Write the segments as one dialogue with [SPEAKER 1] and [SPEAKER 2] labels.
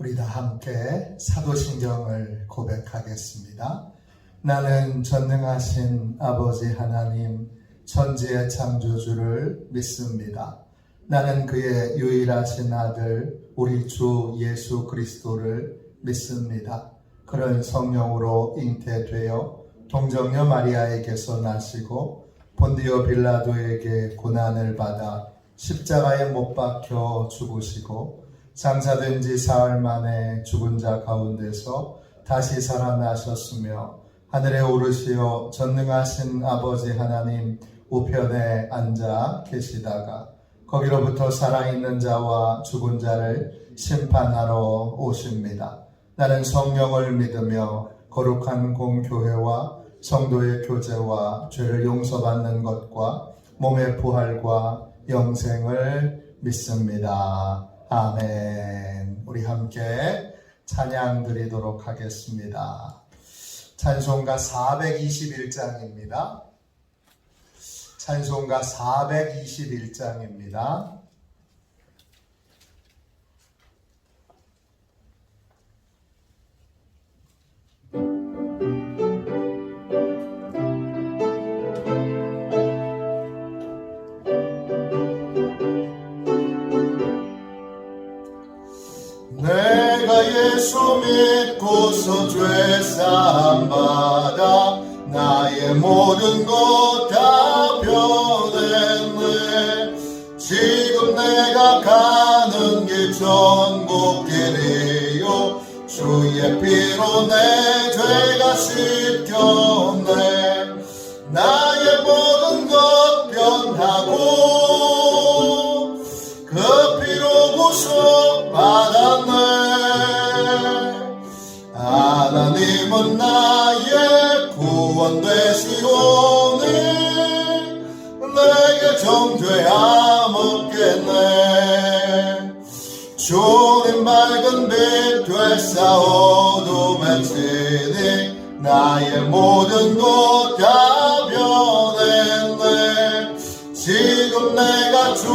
[SPEAKER 1] 우리 다 함께 사도신경을 고백하겠습니다. 나는 전능하신 아버지 하나님 천지의 창조주를 믿습니다. 나는 그의 유일하신 아들 우리 주 예수 그리스도를 믿습니다. 그를 성령으로 잉태되어 동정녀 마리아에게서 나시고 본디오 빌라도에게 고난을 받아 십자가에 못 박혀 죽으시고 장사된 지 사흘 만에 죽은 자 가운데서 다시 살아나셨으며 하늘에 오르시어 전능하신 아버지 하나님 우편에 앉아 계시다가 거기로부터 살아있는 자와 죽은 자를 심판하러 오십니다. 나는 성령을 믿으며 거룩한 공교회와 성도의 교제와 죄를 용서받는 것과 몸의 부활과 영생을 믿습니다. 아멘. 우리 함께 찬양 드리도록 하겠습니다. 찬송가 421장입니다. 찬송가 421장입니다. 내가 예수 믿고서 죄사함 받아 나의 모든 것 다 변했네. 지금 내가 가는 길 천국길이요 주의 피로 내 죄가 씻겼네. 나의 모든 것 변하고 그 피로 구속받았네. 하나님은 나의 구원 되시오니 내게 정죄함 없겠네. 주님 맑은 빛 되사오둠에 치니 나의 모든 것 다 변했네. 지금 내가 주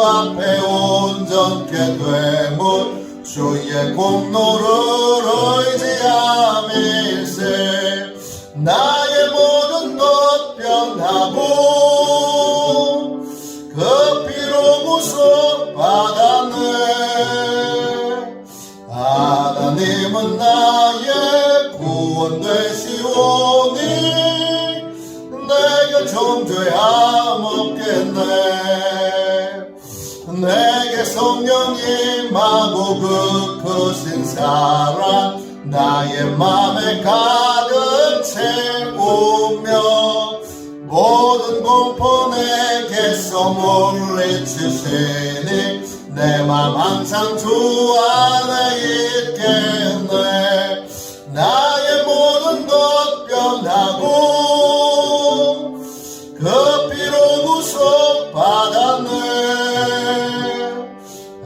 [SPEAKER 1] 앞에 온전케 되면 주의 공로를 의지함일세. 나의 모든 것 변하고 그 피로 구속받았네. 하나님은 나의 구원 되시오니 내게 정죄함 없겠네. 내게 성령 임하고 그 크신 사랑 나의 맘에 가득 채우며 모든 공포 내게서 물리치시니 내 맘 항상 주 안에 있겠네. 나의 모든 것 변하고 그 피로 구속받았네.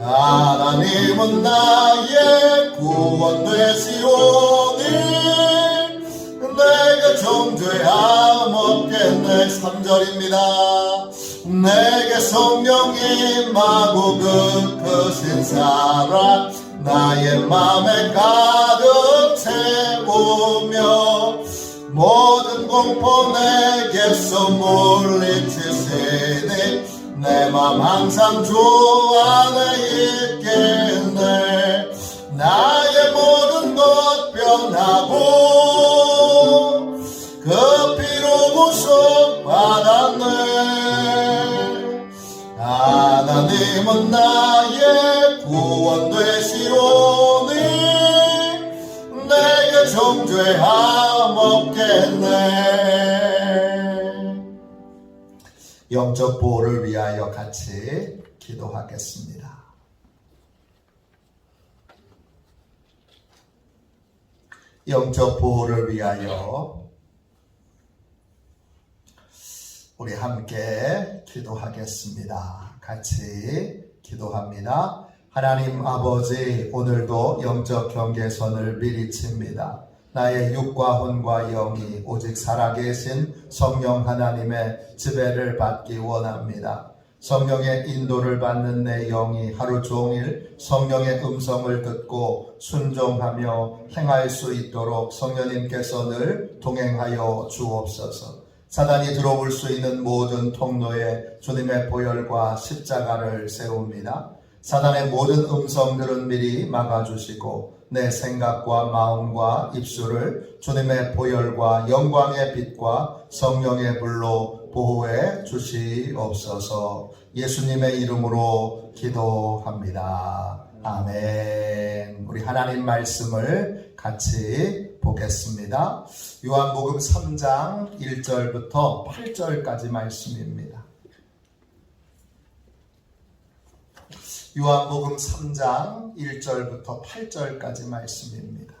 [SPEAKER 1] 하나님은 나의 구원 되시오니 내게 정죄함 없겠네. 3절입니다. 내게 성령 임하고 그 크신 사랑 나의 맘에 가득 채우며 모든 공포 내게서 물리치시니 내 맘 항상 주 안에 있겠네. 나의 모든 것 변하고 그 피로 구속받았네. 하나님은 나의 구원 되시오니 내게 정죄함 없겠네. 영적 보호를 위하여 같이 기도하겠습니다. 영적 보호를 위하여 우리 함께 기도하겠습니다. 같이 기도합니다. 하나님 아버지, 오늘도 영적 경계선을 미리 칩니다. 나의 육과 혼과 영이 오직 살아계신 성령 하나님의 지배를 받기 원합니다. 성령의 인도를 받는 내 영이 하루 종일 성령의 음성을 듣고 순종하며 행할 수 있도록 성령님께서 늘 동행하여 주옵소서. 사단이 들어올 수 있는 모든 통로에 주님의 보혈과 십자가를 세웁니다. 사단의 모든 음성들은 미리 막아주시고 내 생각과 마음과 입술을 주님의 보혈과 영광의 빛과 성령의 불로 보호해 주시옵소서. 예수님의 이름으로 기도합니다. 아멘. 우리 하나님 말씀을 같이 보겠습니다. 요한복음 3장 1절부터 8절까지 말씀입니다. 요한복음 3장 1절부터 8절까지 말씀입니다.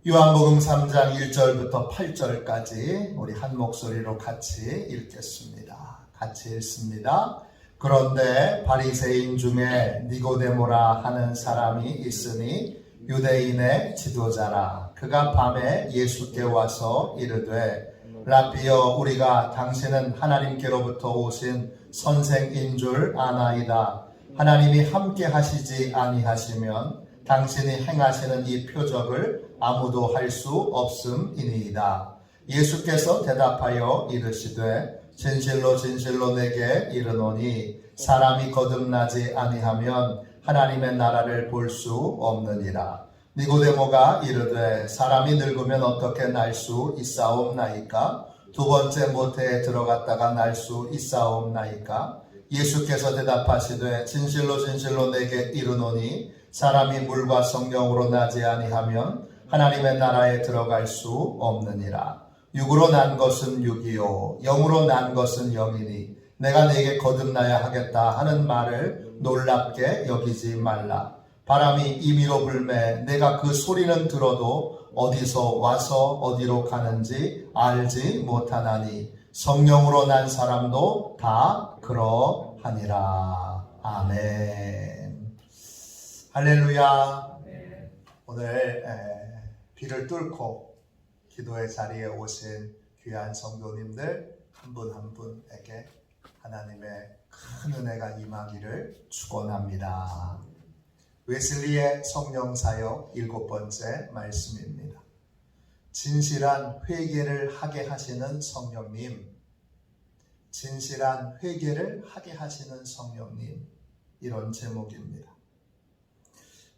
[SPEAKER 1] 요한복음 3장 1절부터 8절까지 우리 한 목소리로 같이 읽겠습니다. 같이 읽습니다. 그런데 바리새인 중에 니고데모라 하는 사람이 있으니 유대인의 지도자라. 그가 밤에 예수께 와서 이르되 라비여, 우리가 당신은 하나님께로부터 오신 선생인 줄 아나이다. 하나님이 함께 하시지 아니하시면 당신이 행하시는 이 표적을 아무도 할 수 없음이니이다. 예수께서 대답하여 이르시되 진실로 진실로 내게 이르노니 사람이 거듭나지 아니하면 하나님의 나라를 볼 수 없느니라. 니고데모가 이르되 사람이 늙으면 어떻게 날 수 있사옵나이까? 두 번째 모태에 들어갔다가 날 수 있사옵나이까? 예수께서 대답하시되 진실로 진실로 내게 이르노니 사람이 물과 성령으로 나지 아니하면 하나님의 나라에 들어갈 수 없느니라. 육으로 난 것은 육이요 영으로 난 것은 영이니 내가 네게 거듭나야 하겠다 하는 말을 놀랍게 여기지 말라. 바람이 임의로 불매 내가 그 소리는 들어도 어디서 와서 어디로 가는지 알지 못하나니 성령으로 난 사람도 다 그러하니라. 아멘. 할렐루야. 오늘 비를 뚫고 기도의 자리에 오신 귀한 성도님들 한 분 한 분에게 하나님의 큰 은혜가 임하기를 축원합니다. 웨슬리의 성령사역 7번째 말씀입니다. 진실한 회개를 하게 하시는 성령님, 진실한 회개를 하게 하시는 성령님, 이런 제목입니다.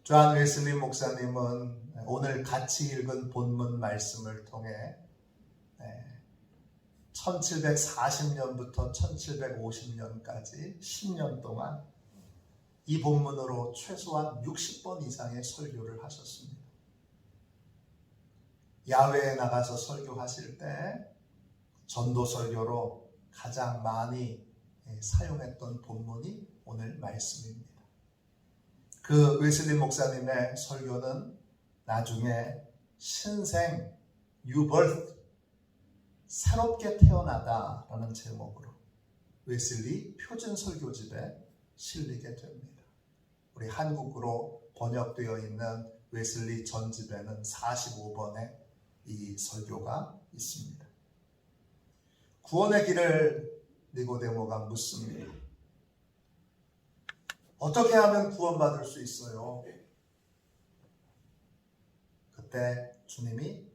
[SPEAKER 1] 존 웨슬리 목사님은 오늘 같이 읽은 본문 말씀을 통해 1740년부터 1750년까지 10년 동안 이 본문으로 최소한 60번 이상의 설교를 하셨습니다. 야외에 나가서 설교하실 때 전도 설교로 가장 많이 사용했던 본문이 오늘 말씀입니다. 그 웨슬리 목사님의 설교는 나중에 신생, 뉴버스, 새롭게 태어나다라는 제목으로 웨슬리 표준 설교집에 실리게 됩니다. 우리 한국어로 번역되어 있는 웨슬리 전집에는 45번의 이 설교가 있습니다. 구원의 길을 니고데모가 묻습니다. 어떻게 하면 구원받을 수 있어요? 그때 주님이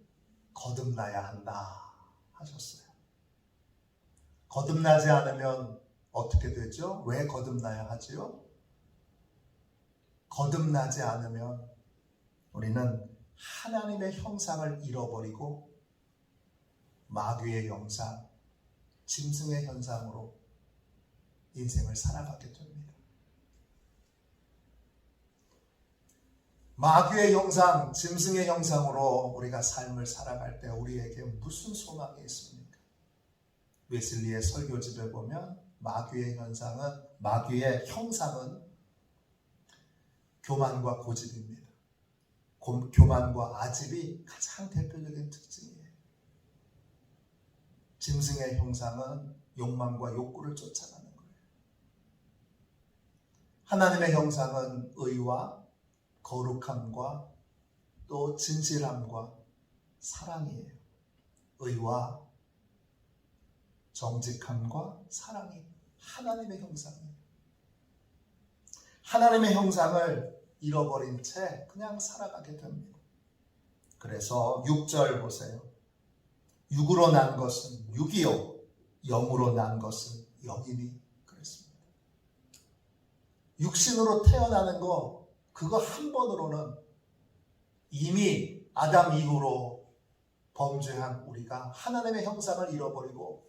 [SPEAKER 1] 거듭나야 한다 하셨어요. 거듭나지 않으면 어떻게 되죠? 왜 거듭나야 하지요? 거듭나지 않으면 우리는 하나님의 형상을 잃어버리고 마귀의 형상, 짐승의 현상으로 인생을 살아가게 됩니다. 마귀의 형상, 짐승의 형상으로 우리가 삶을 살아갈 때 우리에게 무슨 소망이 있습니까? 웨슬리의 설교집에 보면 마귀의 형상은 교만과 고집입니다. 교만과 아집이 가장 대표적인 특징이에요. 짐승의 형상은 욕망과 욕구를 쫓아가는 거예요. 하나님의 형상은 의와 거룩함과 또 진실함과 사랑이에요. 의와 정직함과 사랑이 하나님의 형상이에요. 하나님의 형상을 잃어버린 채 그냥 살아가게 됩니다. 그래서 6절 보세요. 육으로 난 것은 육이요, 영으로 난 것은 영이니 그랬습니다. 육신으로 태어나는 거, 그거 한 번으로는 이미 아담 이후로 범죄한 우리가 하나님의 형상을 잃어버리고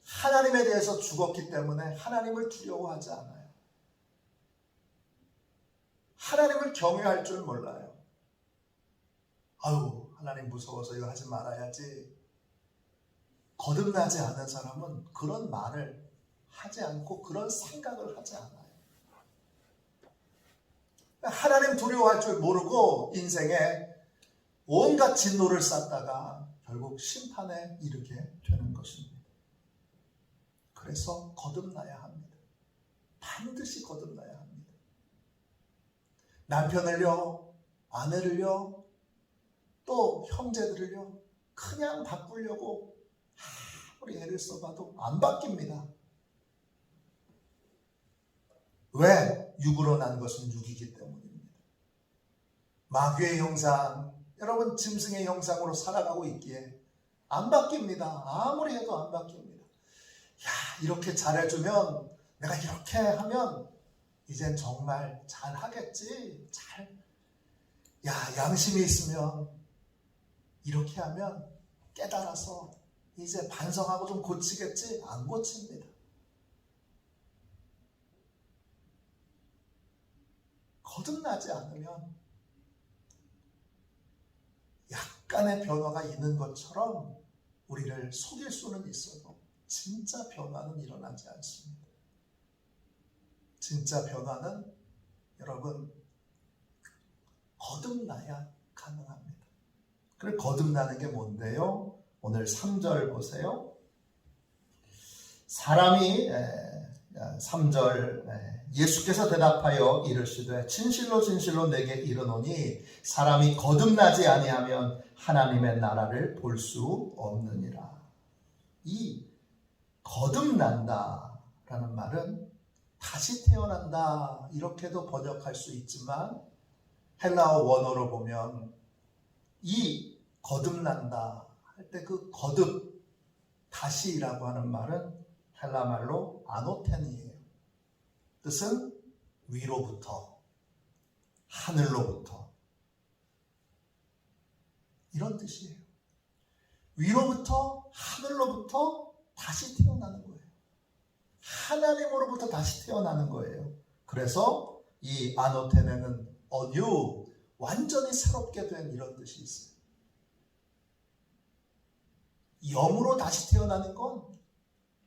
[SPEAKER 1] 하나님에 대해서 죽었기 때문에 하나님을 두려워하지 않아요. 하나님을 경외할 줄 몰라요. 아유, 하나님 무서워서 이거 하지 말아야지. 거듭나지 않은 사람은 그런 말을 하지 않고 그런 생각을 하지 않아요. 하나님 두려워할 줄 모르고 인생에 온갖 진노를 쌓다가 결국 심판에 이르게 되는 것입니다. 그래서 거듭나야 합니다. 반드시 거듭나야 합니다. 남편을요, 아내를요, 또 형제들을요, 그냥 바꾸려고 아무리 애를 써봐도 안 바뀝니다. 왜? 육으로 난 것은 육이기 때문입니다. 마귀의 형상, 여러분 짐승의 형상으로 살아가고 있기에 안 바뀝니다. 아무리 해도 안 바뀝니다. 야, 이렇게 잘해주면, 내가 이렇게 하면 이젠 정말 잘하겠지. 야, 양심이 있으면 이렇게 하면 깨달아서 이제 반성하고 좀 고치겠지. 안 고칩니다. 거듭나지 않으면 약간의 변화가 있는 것처럼 우리를 속일 수는 있어도 진짜 변화는 일어나지 않습니다. 진짜 변화는 여러분 거듭나야 가능합니다. 그래, 거듭나는 게 뭔데요? 오늘 3절 보세요. 사람이 3절 예수께서 대답하여 이르시되 진실로 진실로 내게 이르노니 사람이 거듭나지 아니하면 하나님의 나라를 볼 수 없느니라. 이 거듭난다라는 말은 다시 태어난다 이렇게도 번역할 수 있지만 헬라어 원어로 보면 이 거듭난다 할 때 그 거듭 다시라고 하는 말은 헬라 말로 아노텐이에요. 뜻은 위로부터, 하늘로부터 이런 뜻이에요. 위로부터, 하늘로부터 다시 태어나는 거예요. 하나님으로부터 다시 태어나는 거예요. 그래서 이 아노텐에는 어뉴, 완전히 새롭게 된 이런 뜻이 있어요. 영으로 다시 태어나는 건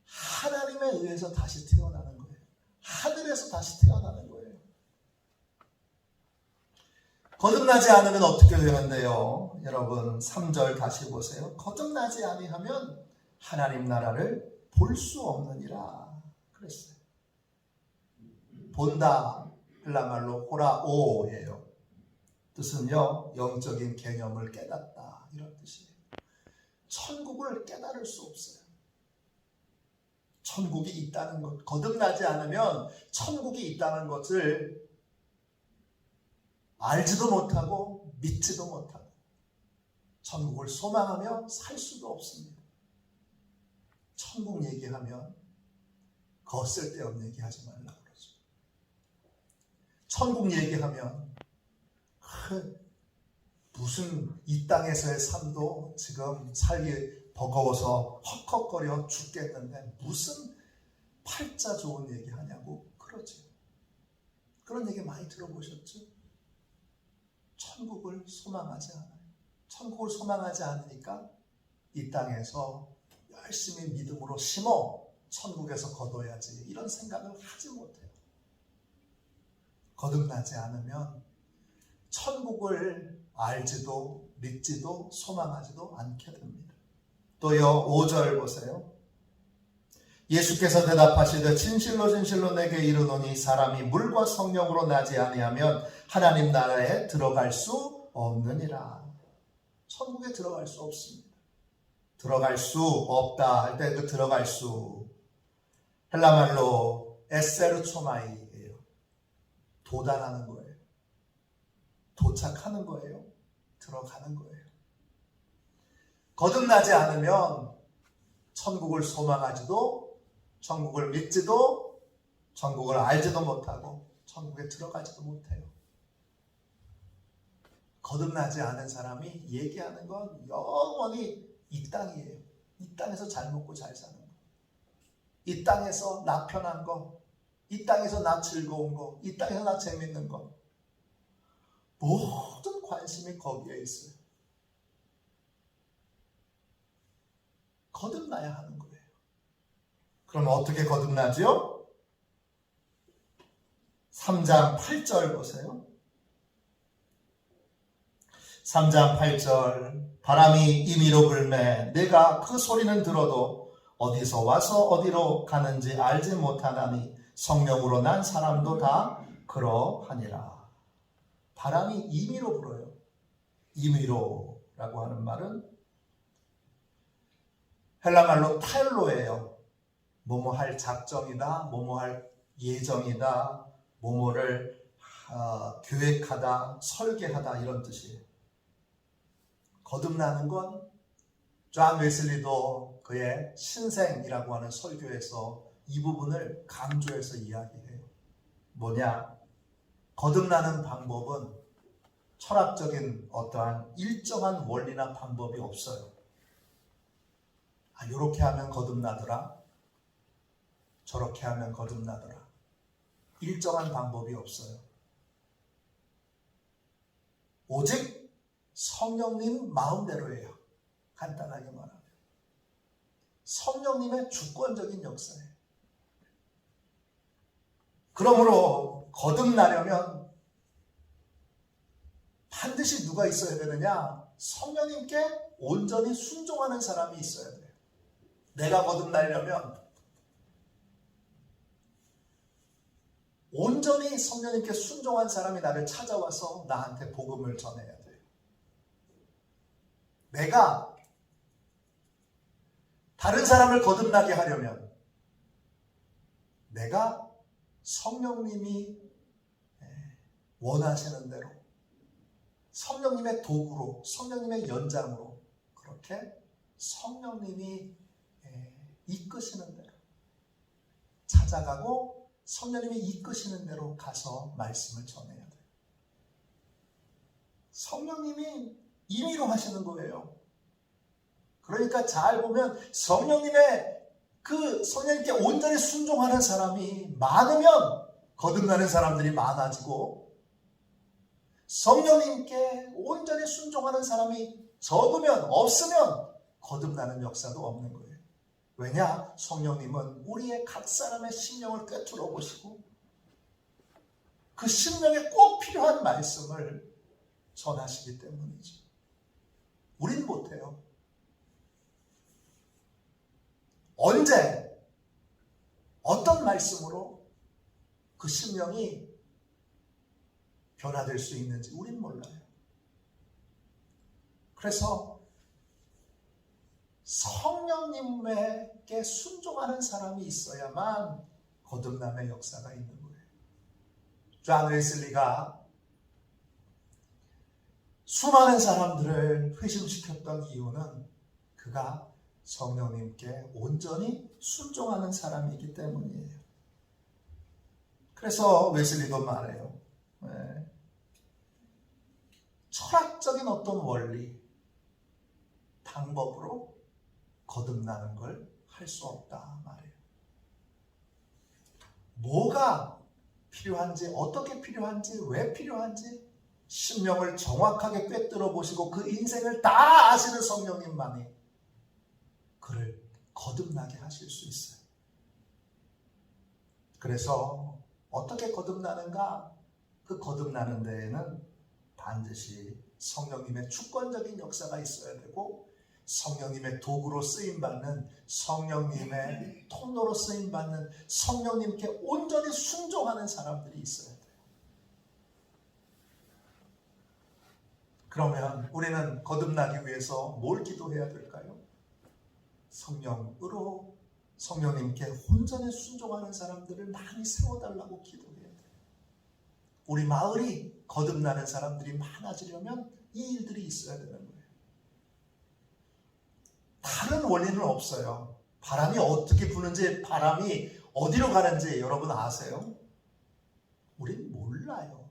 [SPEAKER 1] 하나님에 의해서 다시 태어나는 거예요. 하늘에서 다시 태어나는 거예요. 거듭나지 않으면 어떻게 되는데요? 여러분 3절 다시 보세요. 거듭나지 아니하면 하나님 나라를 볼 수 없느니라 그랬어요. 본다 헬라말로 호라오예요. 뜻은요, 영적인 개념을 깨닫다 이런 뜻이에요. 천국을 깨달을 수 없어요. 천국이 있다는 것, 거듭나지 않으면 천국이 있다는 것을 알지도 못하고 믿지도 못하고 천국을 소망하며 살 수도 없습니다. 천국 얘기하면 거 쓸데없는 얘기하지 말라고 그러죠. 천국 얘기하면 무슨 이 땅에서의 삶도 지금 살기 버거워서 헉헉거려 죽겠는데 무슨 팔자 좋은 얘기 하냐고 그러죠. 그런 얘기 많이 들어보셨죠? 천국을 소망하지 않아요. 천국을 소망하지 않으니까 이 땅에서 열심히 믿음으로 심어 천국에서 거둬야지 이런 생각을 하지 못해요. 거듭나지 않으면 천국을 알지도 믿지도 소망하지도 않게 됩니다. 또요 5절 보세요. 예수께서 대답하시되 진실로 진실로 내게 이르노니 사람이 물과 성령으로 나지 아니하면 하나님 나라에 들어갈 수 없느니라. 천국에 들어갈 수 없습니다. 들어갈 수 없다 할 때 그 들어갈 수, 헬라말로 에세르초마이예요. 도달하는 거예요. 도착하는 거예요. 들어가는 거예요. 거듭나지 않으면 천국을 소망하지도, 천국을 믿지도, 천국을 알지도 못하고 천국에 들어가지도 못해요. 거듭나지 않은 사람이 얘기하는 건 영원히 이 땅이에요. 이 땅에서 잘 먹고 잘 사는 거, 이 땅에서 나 편한 거, 이 땅에서 나 즐거운 거, 이 땅에서 나 재밌는 거, 모든 관심이 거기에 있어요. 거듭나야 하는 거예요. 그럼 어떻게 거듭나죠? 3장 8절 보세요. 3장 8절, 바람이 임의로 불매 내가 그 소리는 들어도 어디서 와서 어디로 가는지 알지 못하나니 성령으로 난 사람도 다 그러하니라. 바람이 임의로 불어요. 임의로라고 하는 말은 헬라말로 탈로예요. 뭐뭐 할 작정이다, 뭐뭐 할 예정이다, 뭐뭐를 계획하다, 설계하다, 이런 뜻이에요. 거듭나는 건 존 웨슬리도 그의 신생이라고 하는 설교에서 이 부분을 강조해서 이야기해요. 뭐냐? 거듭나는 방법은 철학적인 어떠한 일정한 원리나 방법이 없어요. 이렇게 하면 거듭나더라, 저렇게 하면 거듭나더라. 일정한 방법이 없어요. 오직 성령님 마음대로예요. 간단하게 말하면 성령님의 주권적인 역사예요. 그러므로 거듭나려면 반드시 누가 있어야 되느냐? 성령님께 온전히 순종하는 사람이 있어야 돼요. 내가 거듭나려면 온전히 성령님께 순종한 사람이 나를 찾아와서 나한테 복음을 전해야 돼요. 내가 다른 사람을 거듭나게 하려면 내가 성령님이 원하시는 대로, 성령님의 도구로, 성령님의 연장으로, 그렇게 성령님이 이끄시는 대로 찾아가고 성령님이 이끄시는 대로 가서 말씀을 전해야 돼요. 성령님이 임의로 하시는 거예요. 그러니까 잘 보면 성령님의 그 성령님께 온전히 순종하는 사람이 많으면 거듭나는 사람들이 많아지고, 성령님께 온전히 순종하는 사람이 적으면, 없으면 거듭나는 역사도 없는 거예요. 왜냐? 성령님은 우리의 각 사람의 심령을 꿰뚫어 보시고 그 심령에 꼭 필요한 말씀을 전하시기 때문이죠. 우린 못해요. 언제, 어떤 말씀으로 그 심령이 변화될 수 있는지 우린 몰라요. 그래서 성령님에게 순종하는 사람이 있어야만 거듭남의 역사가 있는 거예요. 존 웨슬리가 수많은 사람들을 회심시켰던 이유는 그가 성령님께 온전히 순종하는 사람이기 때문이에요. 그래서 웨슬리도 말해요. 철학적인 어떤 원리, 방법으로 거듭나는 걸 할 수 없다 말이에요. 뭐가 필요한지, 어떻게 필요한지, 왜 필요한지 심령을 정확하게 꿰뚫어 보시고 그 인생을 다 아시는 성령님만이 그를 거듭나게 하실 수 있어요. 그래서 어떻게 거듭나는가? 그 거듭나는 데에는 반드시 성령님의 주권적인 역사가 있어야 되고, 성령님의 도구로 쓰임받는, 성령님의 통로로 쓰임받는, 성령님께 온전히 순종하는 사람들이 있어야 돼요. 그러면 우리는 거듭나기 위해서 뭘 기도해야 될까요? 성령으로 성령님께 온전히 순종하는 사람들을 많이 세워달라고 기도해야 돼요. 우리 마을이 거듭나는 사람들이 많아지려면 이 일들이 있어야 되는 거예요. 다른 원인은 없어요. 바람이 어떻게 부는지, 바람이 어디로 가는지 여러분 아세요? 우린 몰라요.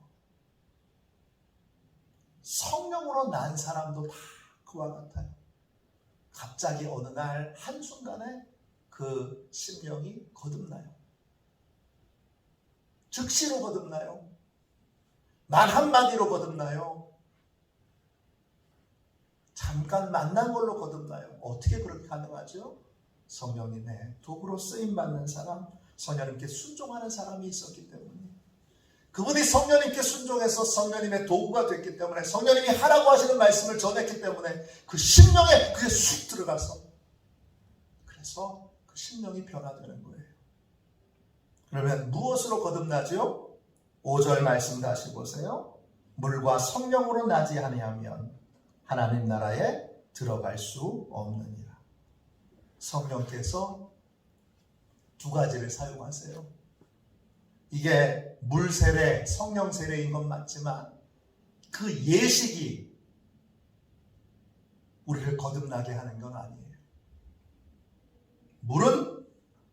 [SPEAKER 1] 성령으로 난 사람도 다 그와 같아요. 갑자기 어느 날 한순간에 그 심령이 거듭나요. 즉시로 거듭나요. 말 한마디로 거듭나요. 잠깐 만난 걸로 거듭나요. 어떻게 그렇게 가능하죠? 성령님의 도구로 쓰임받는 사람, 성령님께 순종하는 사람이 있었기 때문에, 그분이 성령님께 순종해서 성령님의 도구가 됐기 때문에, 성령님이 하라고 하시는 말씀을 전했기 때문에 그 심령에 그게 쑥 들어가서, 그래서 그 심령이 변화되는 거예요. 그러면 무엇으로 거듭나죠? 5절 말씀 다시 보세요. 물과 성령으로 나지 아니하면 하나님 나라에 들어갈 수 없느니라. 성령께서 두 가지를 사용하세요. 이게 물 세례, 성령 세례인 건 맞지만 그 예식이 우리를 거듭나게 하는 건 아니에요. 물은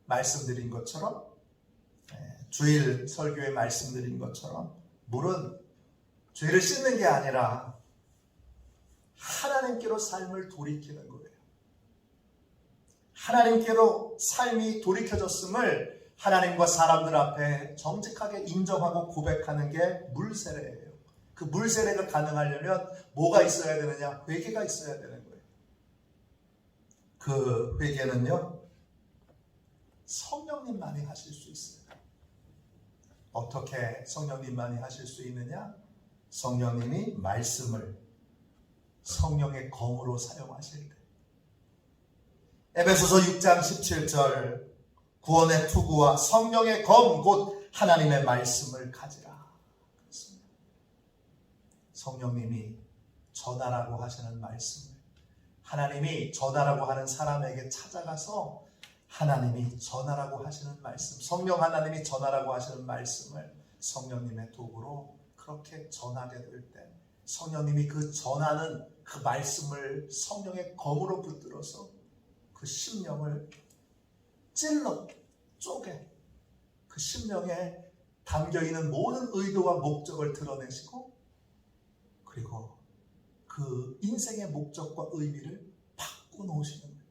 [SPEAKER 1] 말씀드린 것처럼, 주일 설교에 말씀드린 것처럼 물은 죄를 씻는 게 아니라 하나님께로 삶을 돌이키는 거예요. 하나님께로 삶이 돌이켜졌음을 하나님과 사람들 앞에 정직하게 인정하고 고백하는 게 물세례예요. 그 물세례가 가능하려면 뭐가 있어야 되느냐? 회개가 있어야 되는 거예요. 그 회개는요, 성령님만이 하실 수 있어요. 어떻게 성령님만이 하실 수 있느냐? 성령님이 말씀을 성령의 검으로 사용하실 때. 에베소서 6장 17절, 구원의 투구와 성령의 검 곧 하나님의 말씀을 가지라. 그렇습니다. 성령님이 전하라고 하시는 말씀을, 하나님이 전하라고 하는 사람에게 찾아가서 하나님이 전하라고 하시는 말씀, 성령 하나님이 전하라고 하시는 말씀을 성령님의 도구로 그렇게 전하게 될 때, 성령님이 그 전하는 그 말씀을 성령의 검으로 붙들어서 그 심령을 찔러 쪼개 그 심령에 담겨있는 모든 의도와 목적을 드러내시고, 그리고 그 인생의 목적과 의미를 바꿔놓으시는 거예요.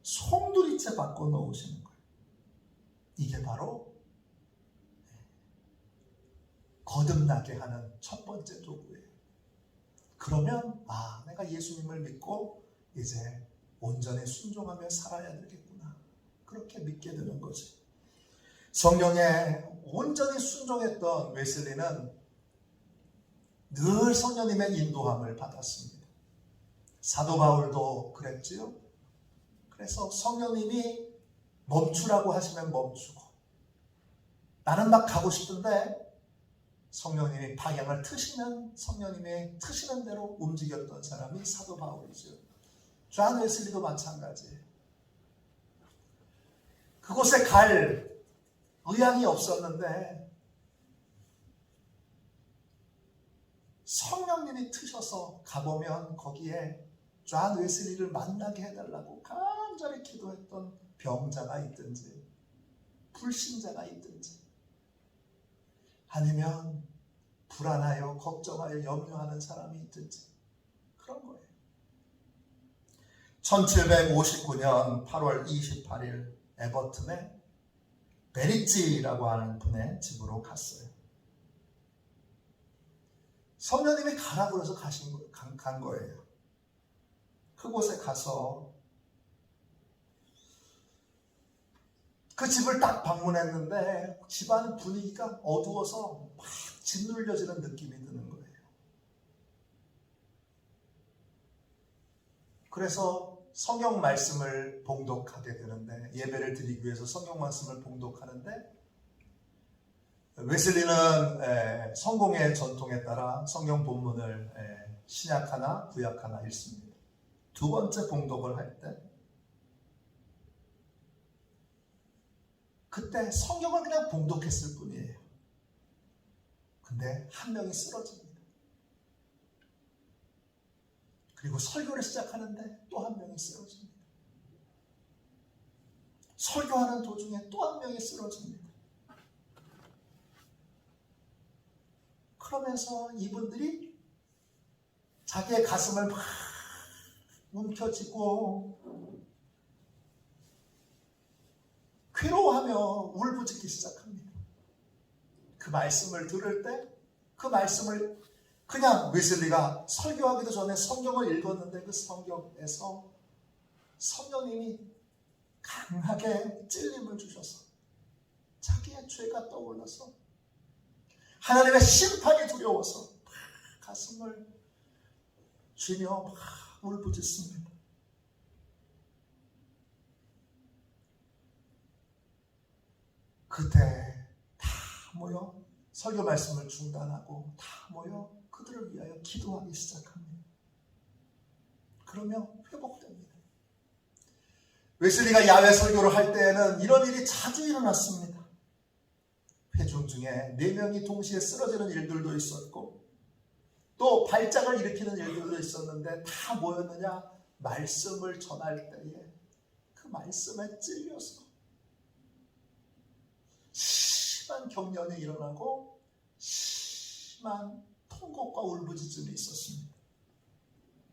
[SPEAKER 1] 송두리째 바꿔놓으시는 거예요. 이게 바로 거듭나게 하는 첫 번째 도구예요. 그러면 내가 예수님을 믿고 이제 온전히 순종하며 살아야 되겠구나, 그렇게 믿게 되는 거죠. 성령에 온전히 순종했던 웨슬리는 늘 성령님의 인도함을 받았습니다. 사도 바울도 그랬지요. 그래서 성령님이 멈추라고 하시면 멈추고, 나는 막 가고 싶은데 성령님이 방향을 트시면 성령님의 트시는 대로 움직였던 사람이 사도 바울이죠. 존 웨슬리도 마찬가지예요. 그곳에 갈 의향이 없었는데 성령님이 트셔서 가보면 거기에 존 웨슬리를 만나게 해달라고 간절히 기도했던 병자가 있든지 불신자가 있든지, 아니면 불안하여 걱정하여 염려하는 사람이 있든지, 그런 거예요. 1759년 8월 28일 에버튼에 베리지라고 하는 분의 집으로 갔어요. 성령님이 가라고 그래서 간 거예요. 그곳에 가서 그 집을 딱 방문했는데 집안 분위기가 어두워서 막 짓눌려지는 느낌이 드는 거예요. 그래서 성경 말씀을 봉독하게 되는데, 예배를 드리기 위해서 성경 말씀을 봉독하는데, 웨슬리는 성공의 전통에 따라 성경 본문을 신약 하나, 구약 하나 읽습니다. 두 번째 봉독을 할 때, 그때 성경을 그냥 봉독했을 뿐이에요. 근데 한 명이 쓰러집니다. 그리고 설교를 시작하는데 또 한 명이 쓰러집니다. 설교하는 도중에 또 한 명이 쓰러집니다. 그러면서 이분들이 자기의 가슴을 막 움켜쥐고 괴로워하며 울부짖기 시작합니다. 그 말씀을 들을 때 그 말씀을 그냥 웨슬리가 설교하기도 전에 성경을 읽었는데 그 성경에서 성령님이 강하게 찔림을 주셔서 자기의 죄가 떠올라서 하나님의 심판이 두려워서 가슴을 쥐며 막 울부짖습니다. 그때 다 모여 설교 말씀을 중단하고 다 모여 그들을 위하여 기도하기 시작합니다. 그러면 회복됩니다. 웨슬리가 야외 설교를 할 때에는 이런 일이 자주 일어났습니다. 회중 중에 4명이 동시에 쓰러지는 일들도 있었고 또 발작을 일으키는 일들도 있었는데 다 뭐였느냐? 말씀을 전할 때에 그 말씀에 찔려서 심한 경련이 일어나고 심한 통곡과 울부짖음이 있었습니다.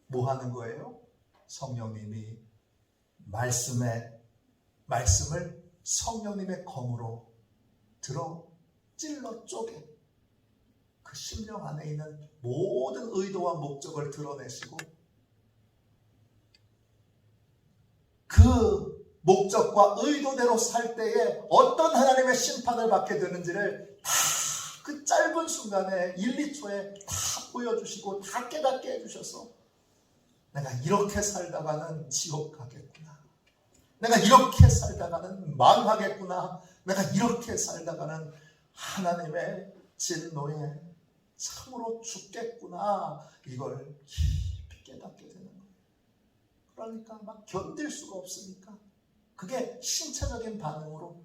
[SPEAKER 1] 뭐 하는 거예요? 성령님이 말씀을 성령님의 검으로 들어 찔러 쪼개 그 심령 안에 있는 모든 의도와 목적을 드러내시고 그 목적과 의도대로 살 때에 어떤 하나님의 심판을 받게 되는지를 다 그 짧은 순간에 1, 2초에 다 보여주시고 다 깨닫게 해주셔서 내가 이렇게 살다가는 지옥 가겠구나. 내가 이렇게 살다가는 망하겠구나. 내가 이렇게 살다가는 하나님의 진노에 참으로 죽겠구나. 이걸 깊이 깨닫게 되는 거예요. 그러니까 막 견딜 수가 없으니까 그게 신체적인 반응으로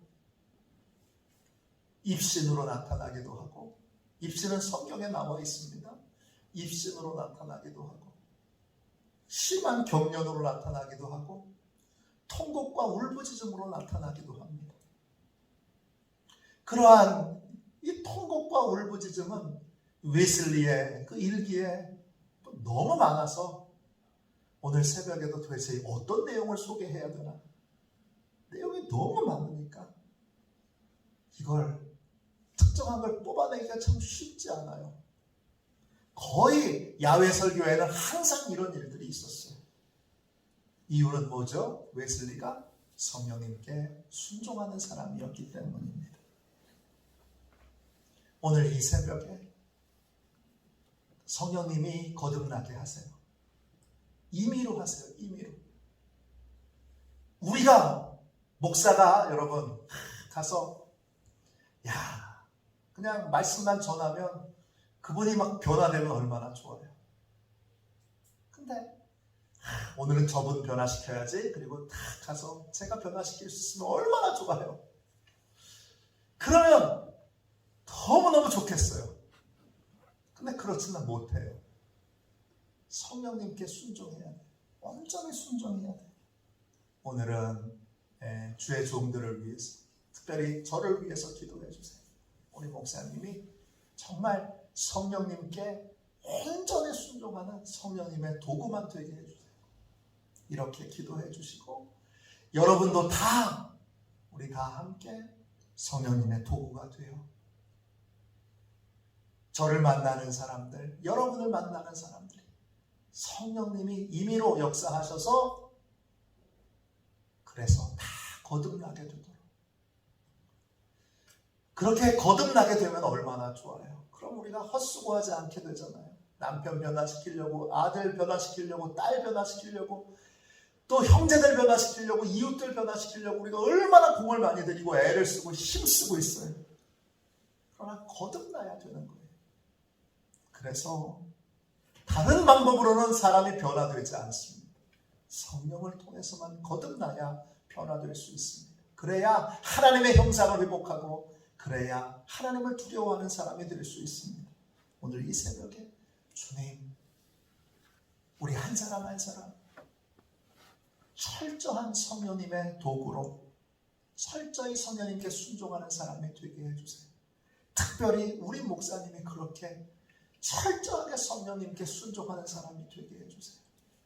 [SPEAKER 1] 입신으로 나타나기도 하고, 입신은 성경에 나와 있습니다. 입신으로 나타나기도 하고, 심한 경련으로 나타나기도 하고, 통곡과 울부짖음으로 나타나기도 합니다. 그러한 이 통곡과 울부짖음은 웨슬리의 그 일기에 너무 많아서 오늘 새벽에도 도대체 어떤 내용을 소개해야 되나? 내용이 너무 많으니까 이걸 특정한 걸 뽑아내기가 참 쉽지 않아요. 거의 야외 설교에는 항상 이런 일들이 있었어요. 이유는 뭐죠? 웨슬리가 성령님께 순종하는 사람이었기 때문입니다. 오늘 이 새벽에 성령님이 거듭나게 하세요. 임의로 하세요. 임의로. 우리가 목사가 여러분 가서 그냥 말씀만 전하면 그분이 막 변화되면 얼마나 좋아요. 근데 오늘은 저분 변화시켜야지. 그리고 딱 가서 제가 변화시킬 수 있으면 얼마나 좋아요. 그러면 너무너무 좋겠어요. 근데 그렇지는 못해요. 성령님께 순종해야 돼요. 완전히 순종해야 돼요. 오늘은 주의 종들을 위해서, 특별히 저를 위해서 기도해 주세요. 우리 목사님이 정말 성령님께 온전히 순종하는 성령님의 도구만 되게 해주세요. 이렇게 기도해 주시고, 여러분도 우리 다 함께 성령님의 도구가 되어 저를 만나는 사람들, 여러분을 만나는 사람들이 성령님이 임의로 역사하셔서 그래서 다 거듭나게 되도록, 그렇게 거듭나게 되면 얼마나 좋아요. 그럼 우리가 헛수고하지 않게 되잖아요. 남편 변화시키려고, 아들 변화시키려고, 딸 변화시키려고 또 형제들 변화시키려고, 이웃들 변화시키려고 우리가 얼마나 공을 많이 들이고 애를 쓰고 힘쓰고 있어요. 그러나 거듭나야 되는 거예요. 그래서 다른 방법으로는 사람이 변화되지 않습니다. 성령을 통해서만 거듭나야 변화될 수 있습니다. 그래야 하나님의 형상을 회복하고, 그래야 하나님을 두려워하는 사람이 될 수 있습니다. 오늘 이 새벽에 주님, 우리 한 사람 한 사람 철저한 성령님의 도구로 철저히 성령님께 순종하는 사람이 되게 해주세요. 특별히 우리 목사님이 그렇게 철저하게 성령님께 순종하는 사람이 되게 해주세요.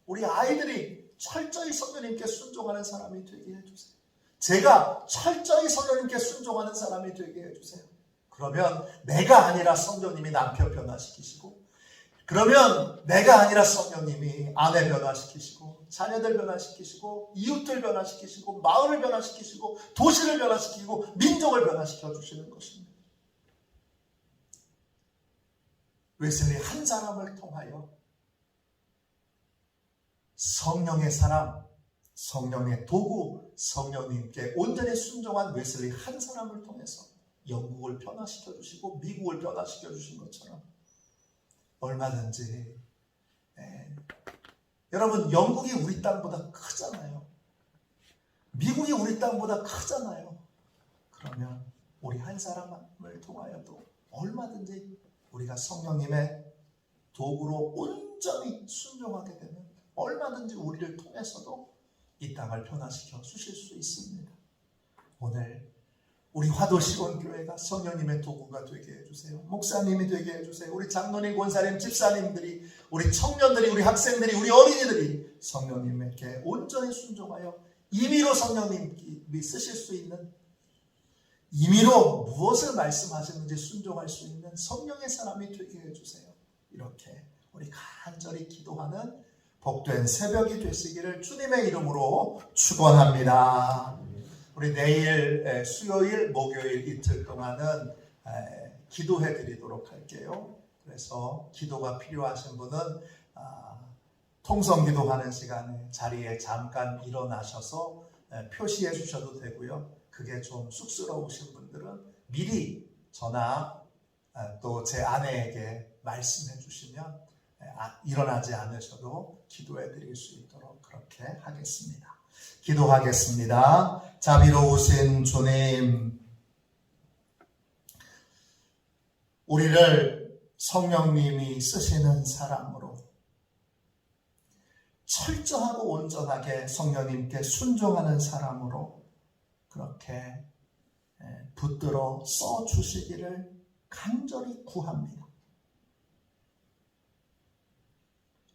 [SPEAKER 1] 우리 아이들이 철저히 성령님께 순종하는 사람이 되게 해주세요. 제가 철저히 성령님께 순종하는 사람이 되게 해주세요. 그러면 내가 아니라 성령님이 남편 변화시키시고, 그러면 내가 아니라 성령님이 아내 변화시키시고, 자녀들 변화시키시고, 이웃들 변화시키시고, 마을을 변화시키시고, 도시를 변화시키고, 민족을 변화시켜 주시는 것입니다. 웨슬리 한 사람을 통하여 성령의 사람, 성령의 도구, 성령님께 온전히 순종한 웨슬리 한 사람을 통해서 영국을 변화시켜 주시고 미국을 변화시켜 주신 것처럼 얼마든지, 여러분, 영국이 우리 땅보다 크잖아요. 미국이 우리 땅보다 크잖아요. 그러면 우리 한 사람을 통하여도 얼마든지 우리가 성령님의 도구로 온전히 순종하게 되면 얼마든지 우리를 통해서도 이 땅을 변화시켜 주실 수 있습니다. 오늘 우리 화도시원교회가 성령님의 도구가 되게 해주세요. 목사님이 되게 해주세요. 우리 장로님, 권사님, 집사님들이, 우리 청년들이, 우리 학생들이, 우리 어린이들이 성령님께 온전히 순종하여 임의로 성령님이 쓰실 수 있는, 임의로 무엇을 말씀하시는지 순종할 수 있는 성령의 사람이 되게 해주세요. 이렇게 우리 간절히 기도하는 복된 새벽이 되시기를 주님의 이름으로 축원합니다. 우리 내일 수요일, 목요일 이틀 동안은 기도해 드리도록 할게요. 그래서 기도가 필요하신 분은 통성기도하는 시간에 자리에 잠깐 일어나셔서 표시해 주셔도 되고요. 그게 좀 쑥스러우신 분들은 미리 저나 또 제 아내에게 말씀해 주시면 일어나지 않으셔도 기도해 드릴 수 있도록 그렇게 하겠습니다. 기도하겠습니다. 자비로우신 주님, 우리를 성령님이 쓰시는 사람으로 철저하고 온전하게 성령님께 순종하는 사람으로 그렇게 붙들어 써주시기를 간절히 구합니다.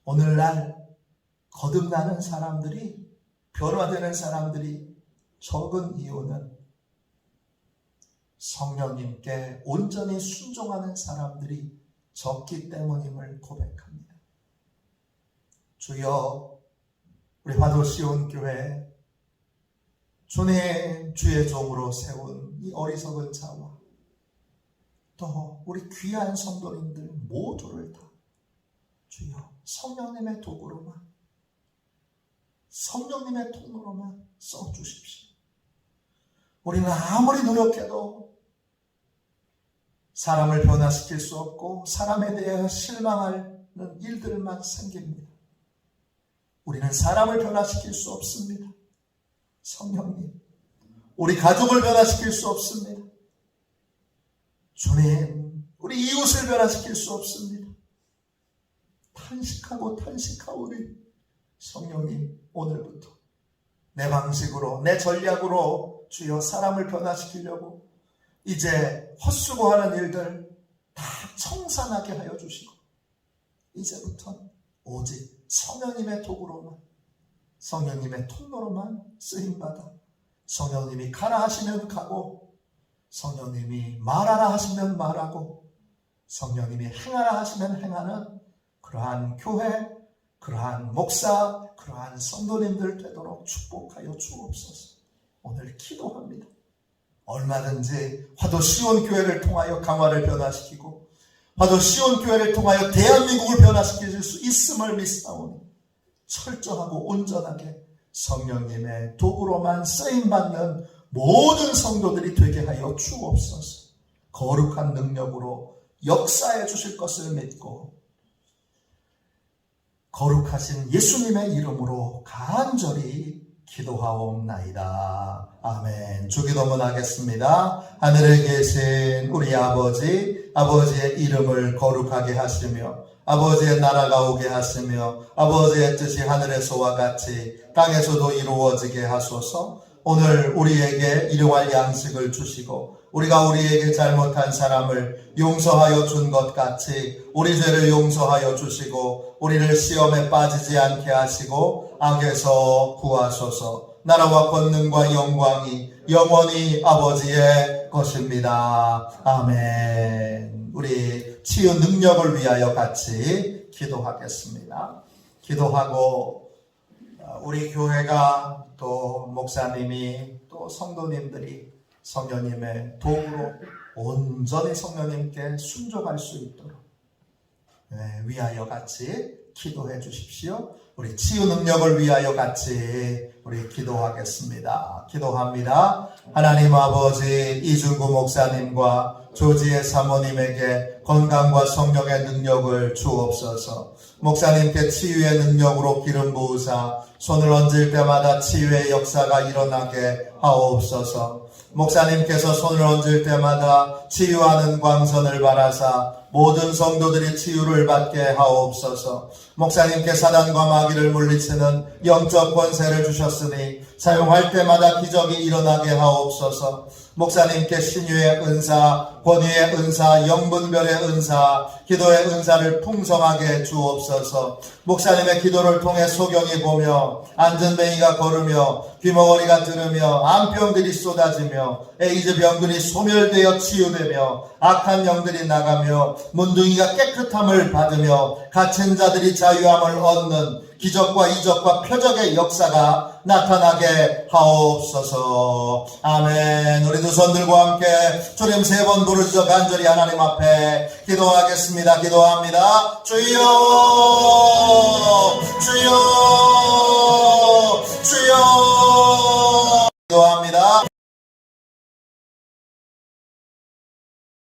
[SPEAKER 1] 오늘날 거듭나는 사람들이, 변화되는 사람들이 적은 이유는 성령님께 온전히 순종하는 사람들이 적기 때문임을 고백합니다. 주여, 우리 화도시온교회 주님 주의 종으로 세운 이 어리석은 자와 또 우리 귀한 성도님들 모두를 다 주여 성령님의 도구로만, 성령님의 통로로만 써주십시오. 우리는 아무리 노력해도 사람을 변화시킬 수 없고 사람에 대해 실망하는 일들만 생깁니다. 우리는 사람을 변화시킬 수 없습니다. 성령님, 우리 가족을 변화시킬 수 없습니다. 주님, 우리 이웃을 변화시킬 수 없습니다. 탄식하고 우리 성령님, 오늘부터 내 방식으로, 내 전략으로 주여 사람을 변화시키려고 이제 헛수고하는 일들 다 청산하게 하여 주시고 이제부터 오직 성령님의 도구로만, 성령님의 통로로만 쓰임받아 성령님이 가라 하시면 가고, 성령님이 말하라 하시면 말하고, 성령님이 행하라 하시면 행하는 그러한 교회, 그러한 목사, 그러한 성도님들 되도록 축복하여 주옵소서. 오늘 기도합니다. 얼마든지 화도시온교회를 통하여 강화를 변화시키고 화도시온교회를 통하여 대한민국을 변화시킬 수 있음을 믿사오니 철저하고 온전하게 성령님의 도구로만 쓰임받는 모든 성도들이 되게 하여 주옵소서. 거룩한 능력으로 역사해 주실 것을 믿고 거룩하신 예수님의 이름으로 간절히 기도하옵나이다. 아멘. 주기도문 하겠습니다. 하늘에 계신 우리 아버지, 아버지의 이름을 거룩하게 하시며 아버지의 나라가 오게 하시며 아버지의 뜻이 하늘에서와 같이 땅에서도 이루어지게 하소서. 오늘 우리에게 일용할 양식을 주시고 우리가 우리에게 잘못한 사람을 용서하여 준 것 같이 우리 죄를 용서하여 주시고 우리를 시험에 빠지지 않게 하시고 악에서 구하소서. 나라와 권능과 영광이 영원히 아버지의 것입니다. 아멘. 우리 치유 능력을 위하여 같이 기도하겠습니다. 기도하고 우리 교회가 또 목사님이 또 성도님들이 성령님의 도움으로 온전히 성령님께 순종할 수 있도록 위하여 같이 기도해 주십시오. 우리 치유 능력을 위하여 같이 우리 기도하겠습니다. 기도합니다. 하나님 아버지, 이준구 목사님과 조지의 사모님에게 건강과 성령의 능력을 주옵소서. 목사님께 치유의 능력으로 기름 부으사 손을 얹을 때마다 치유의 역사가 일어나게 하옵소서. 목사님께서 손을 얹을 때마다 치유하는 광선을 바라사 모든 성도들이 치유를 받게 하옵소서. 목사님께 사단과 마귀를 물리치는 영적 권세를 주셨으니 사용할 때마다 기적이 일어나게 하옵소서. 목사님께 신유의 은사, 권위의 은사, 영분별의 은사, 기도의 은사를 풍성하게 주옵소서. 목사님의 기도를 통해 소경이 보며 안전뱅이가 걸으며 귀머거리가 들으며 암병들이 쏟아지며 에이즈 병들이 소멸되어 치유되며 악한 영들이 나가며 문둥이가 깨끗함을 받으며 갇힌 자들이 자유함을 얻는 기적과 이적과 표적의 역사가 나타나게 하옵소서. 아멘. 우리 두 손 들고 함께 주님 3번 부르짖어 간절히 하나님 앞에 기도하겠습니다. 기도합니다. 주여, 주여.